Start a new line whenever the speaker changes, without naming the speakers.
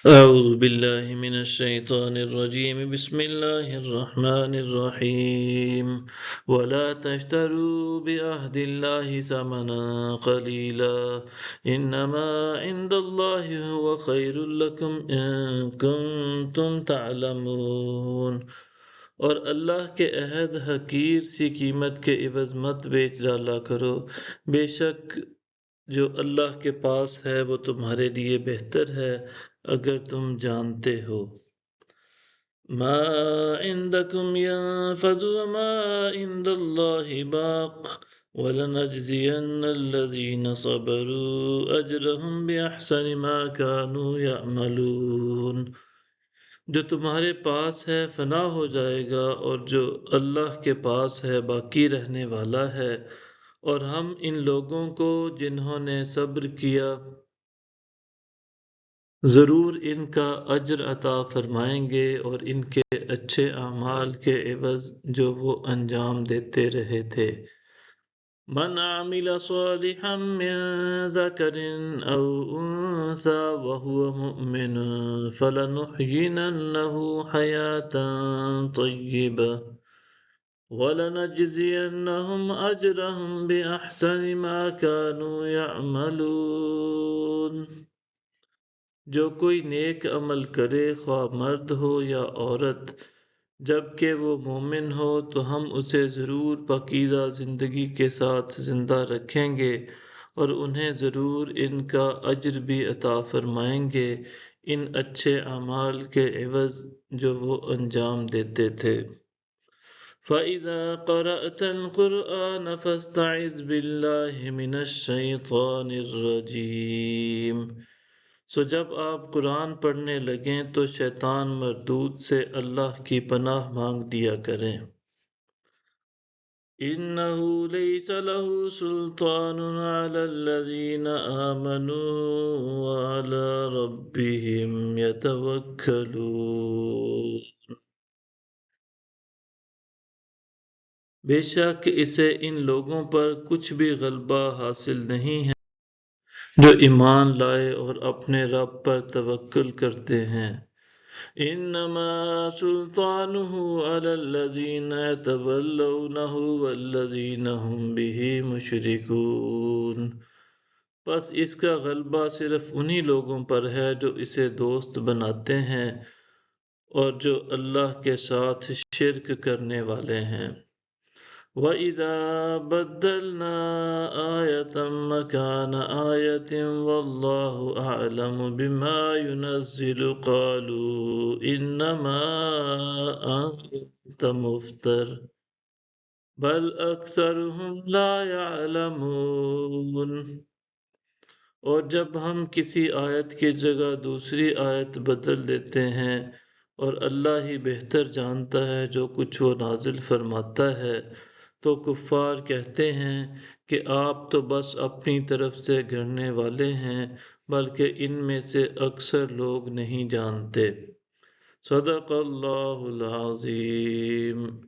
أعوذ بالله من الشيطان الرجيم بسم الله الرحمن الرحيم ولا تشتروا بعهد الله ثمنا قليلا إنما عند الله هو خير لكم إن كنتم تعلمون۔ اور اللہ کے عہد حقیر سی قیمت کے عوض مت بیچ ڈالا کرو، بے شک جو اللہ کے پاس ہے وہ تمہارے لیے بہتر ہے اگر تم جانتے ہو۔ ما عندکم ينفذ وما عند اللہ باق ولنجزین الذین صبروا اجرهم بأحسن ما كانوا يعملون۔ جو تمہارے پاس ہے فنا ہو جائے گا اور جو اللہ کے پاس ہے باقی رہنے والا ہے، اور ہم ان لوگوں کو جنہوں نے صبر کیا ضرور ان کا اجر عطا فرمائیں گے، اور ان کے اچھے اعمال کے عوض جو وہ انجام دیتے رہے تھے۔ من عمل صالحا من ذکر او انثى وهو مؤمن فلنحيينه حياة طیبة وَلَنَجْزِيَنَّهُمْ أَجْرَهُمْ بِأَحْسَنِ مَا كَانُوا يَعْمَلُونَ۔ جو کوئی نیک عمل کرے خواہ مرد ہو یا عورت، جبکہ وہ مومن ہو تو ہم اسے ضرور پاکیزہ زندگی کے ساتھ زندہ رکھیں گے، اور انہیں ضرور ان کا اجر بھی عطا فرمائیں گے ان اچھے اعمال کے عوض جو وہ انجام دیتے تھے۔ فَإِذَا قَرَأْتَ الْقُرْآنَ فَاسْتَعِذْ بِاللَّهِ مِنَ الشَّيْطَانِ الرَّجِيمِ۔ سو جب آپ قرآن پڑھنے لگیں تو شیطان مردود سے اللہ کی پناہ مانگ دیا کریں۔ إِنَّهُ لَيْسَ لَهُ سُلْطَانٌ عَلَى الَّذِينَ آمَنُوا وَعَلَى رَبِّهِمْ يَتَوَكَّلُونَ۔ بے شک اسے ان لوگوں پر کچھ بھی غلبہ حاصل نہیں ہے جو ایمان لائے اور اپنے رب پر توکل کرتے ہیں۔ انما سلطانہ علی الذین یتولونہ والذین هم به مشرکون۔ پس اس کا غلبہ صرف انہی لوگوں پر ہے جو اسے دوست بناتے ہیں اور جو اللہ کے ساتھ شرک کرنے والے ہیں۔ وَإِذَا بَدَّلْنَا آيَةً مَكَانَ آيَةٍ وَاللَّهُ أَعْلَمُ بِمَا يُنَزِّلُ قَالُوا إِنَّمَا أَنْتَ مُفْتَرٍ بَلْ أَكْثَرُهُمْ لَا يَعْلَمُونَ۔ اور جب ہم کسی آیت کی جگہ دوسری آیت بدل دیتے ہیں، اور اللہ ہی بہتر جانتا ہے جو کچھ وہ نازل فرماتا ہے، تو کفار کہتے ہیں کہ آپ تو بس اپنی طرف سے گھڑنے والے ہیں، بلکہ ان میں سے اکثر لوگ نہیں جانتے۔ صدق اللہ العظیم۔